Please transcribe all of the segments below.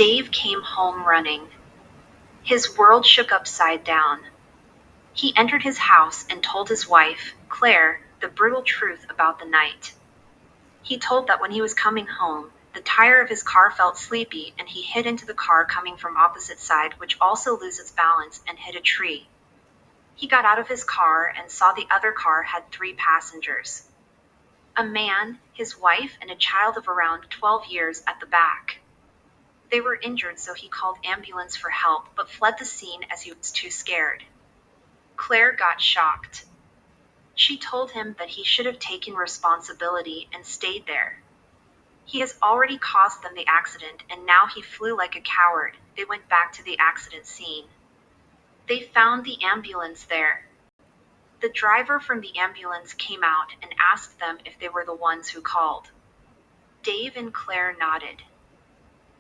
Dave came home running. His world shook upside down. He entered his house and told his wife, Claire, the brutal truth about the night. He told that when he was coming home, the tire of his car felt sleepy and he hit into the car coming from opposite side, which also loses balance and hit a tree. He got out of his car and saw the other car had 3 passengers. A man, his wife, and a child of around 12 years at the back. They were injured, so he called ambulance for help but fled the scene as he was too scared. Claire got shocked. She told him that he should have taken responsibility and stayed there. He has already caused them the accident and now he flew like a coward. They went back to the accident scene. They found the ambulance there. The driver from the ambulance came out and asked them if they were the ones who called. Dave and Claire nodded.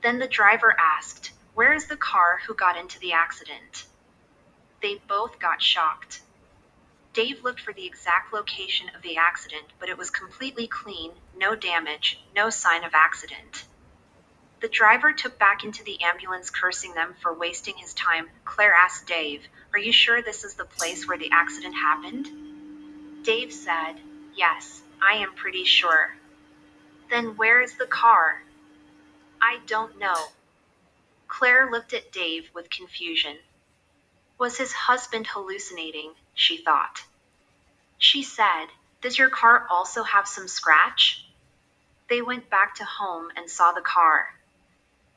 Then the driver asked, "Where is the car who got into the accident?" They both got shocked. Dave looked for the exact location of the accident, but it was completely clean, no damage, no sign of accident. The driver took back into the ambulance, cursing them for wasting his time. Claire asked Dave, "Are you sure this is the place where the accident happened?" Dave said, "Yes, I am pretty sure." "Then where is the car?" "I don't know." Claire looked at Dave with confusion. Was his husband hallucinating, she thought. She said, "Does your car also have some scratch?" They went back to home and saw the car.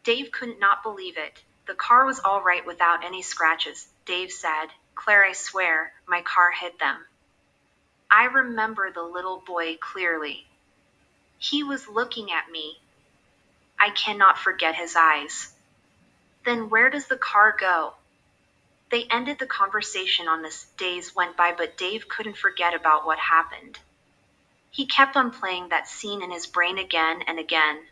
Dave could not believe it. The car was all right without any scratches. Dave said, "Claire, I swear, my car hit them. I remember the little boy clearly. He was looking at me. I cannot forget his eyes." "Then where does the car go?" They ended the conversation on this. Days went by, but Dave couldn't forget about what happened. He kept on playing that scene in his brain again and again.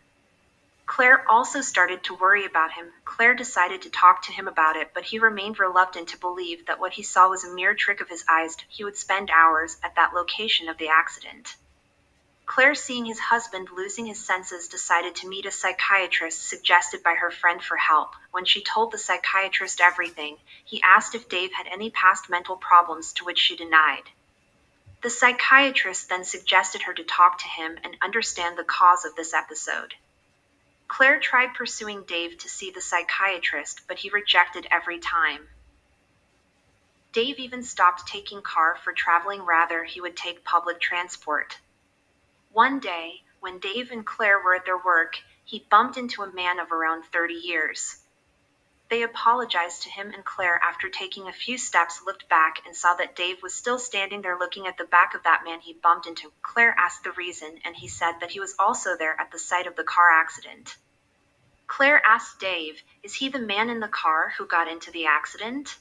Claire also started to worry about him. Claire decided to talk to him about it, but he remained reluctant to believe that what he saw was a mere trick of his eyes. He would spend hours at that location of the accident. Claire, seeing his husband losing his senses, decided to meet a psychiatrist suggested by her friend for help. When she told the psychiatrist everything, he asked if Dave had any past mental problems, to which she denied. The psychiatrist then suggested her to talk to him and understand the cause of this episode. Claire tried pursuing Dave to see the psychiatrist, but he rejected every time. Dave even stopped taking car for traveling, rather he would take public transport. One day, when Dave and Claire were at their work, he bumped into a man of around 30 years. They apologized to him, and Claire, after taking a few steps, looked back and saw that Dave was still standing there looking at the back of that man he bumped into. Claire asked the reason, and he said that he was also there at the site of the car accident. Claire asked Dave, "Is he the man in the car who got into the accident?"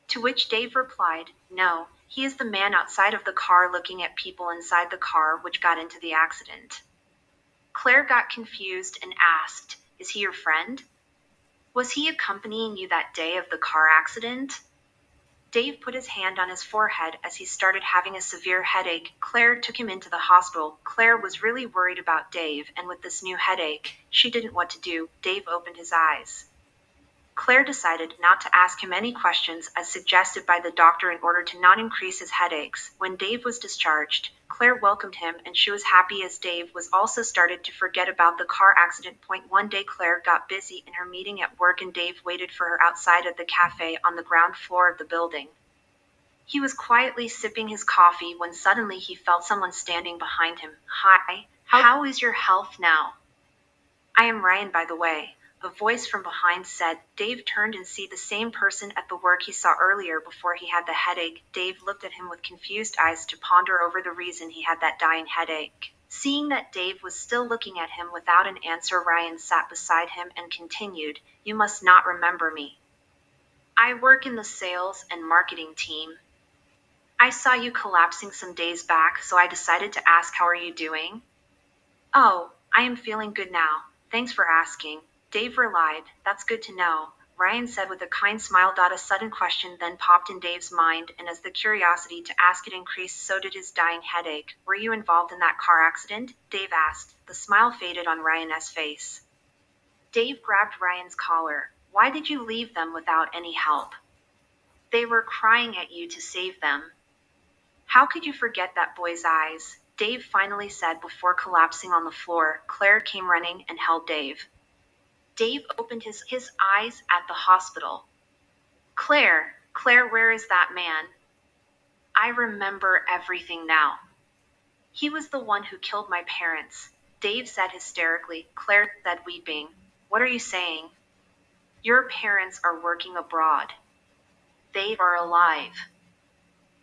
To which Dave replied, "No, he is the man outside of the car looking at people inside the car which got into the accident." Claire got confused and asked, "Is he your friend? Was he accompanying you that day of the car accident?" Dave put his hand on his forehead as he started having a severe headache. Claire took him into the hospital. Claire was really worried about Dave, and with this new headache, she didn't know what to do. Dave opened his eyes. Claire decided not to ask him any questions as suggested by the doctor in order to not increase his headaches. When Dave was discharged, Claire welcomed him, and she was happy as Dave was also started to forget about the car accident. One day Claire got busy in her meeting at work and Dave waited for her outside at the cafe on the ground floor of the building. He was quietly sipping his coffee when suddenly he felt someone standing behind him. "Hi, how is your health now?" "I am Ryan, by the way," a voice from behind said. Dave turned and see the same person at the work he saw earlier before he had the headache. Dave looked at him with confused eyes to ponder over the reason he had that dying headache. Seeing that Dave was still looking at him without an answer, Ryan sat beside him and continued, "You must not remember me. I work in the sales and marketing team. I saw you collapsing some days back, so I decided to ask, how are you doing?" "Oh, I am feeling good now. Thanks for asking." Dave replied, "That's good to know," Ryan said with a kind smile. A sudden question then popped in Dave's mind, and as the curiosity to ask it increased, so did his dying headache. "Were you involved in that car accident?" Dave asked. The smile faded on Ryan's face. Dave grabbed Ryan's collar. Why did you leave them without any help? They were crying at you to save them. How could you forget that boy's eyes? Dave finally said before collapsing on the floor. Claire came running and held Dave. Dave opened his eyes at the hospital. Claire, where is that man? I remember everything now. He was the one who killed my parents, Dave said hysterically. Claire said, weeping. What are you saying? Your parents are working abroad. They are alive.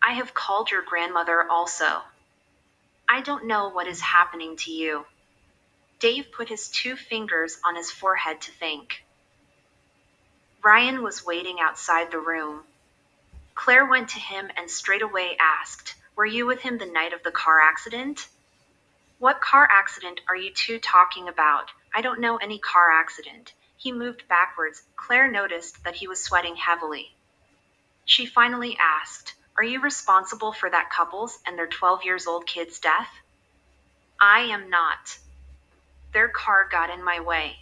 I have called your grandmother also. I don't know what is happening to you. Dave put his 2 fingers on his forehead to think. Ryan was waiting outside the room. Claire went to him and straightaway asked, were you with him the night of the car accident? What car accident are you two talking about? I don't know any car accident. He moved backwards. Claire noticed that he was sweating heavily. She finally asked, are you responsible for that couple's and their 12 years old kid's death? I am not. Their car got in my way.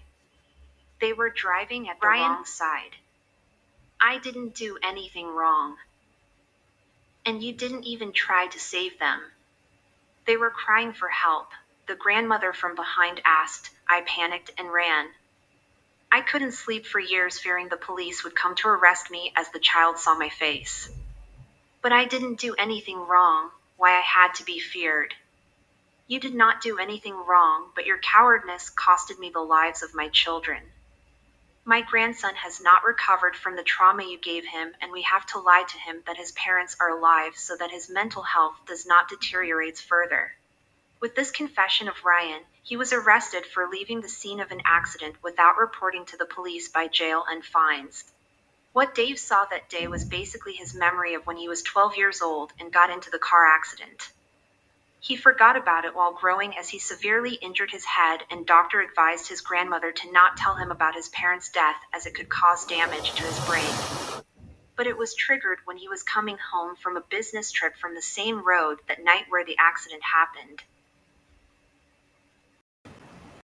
They were driving at the wrong side. I didn't do anything wrong. And you didn't even try to save them. They were crying for help. The grandmother from behind asked. I panicked and ran. I couldn't sleep for years fearing the police would come to arrest me as the child saw my face. But I didn't do anything wrong, why I had to be feared. You did not do anything wrong, but your cowardness costed me the lives of my children. My grandson has not recovered from the trauma you gave him, and we have to lie to him that his parents are alive so that his mental health does not deteriorate further. With this confession of Ryan, he was arrested for leaving the scene of an accident without reporting to the police by jail and fines. What Dave saw that day was basically his memory of when he was 12 years old and got into the car accident. He forgot about it while growing as he severely injured his head, and doctor advised his grandmother to not tell him about his parents' death as it could cause damage to his brain. But it was triggered when he was coming home from a business trip from the same road that night where the accident happened.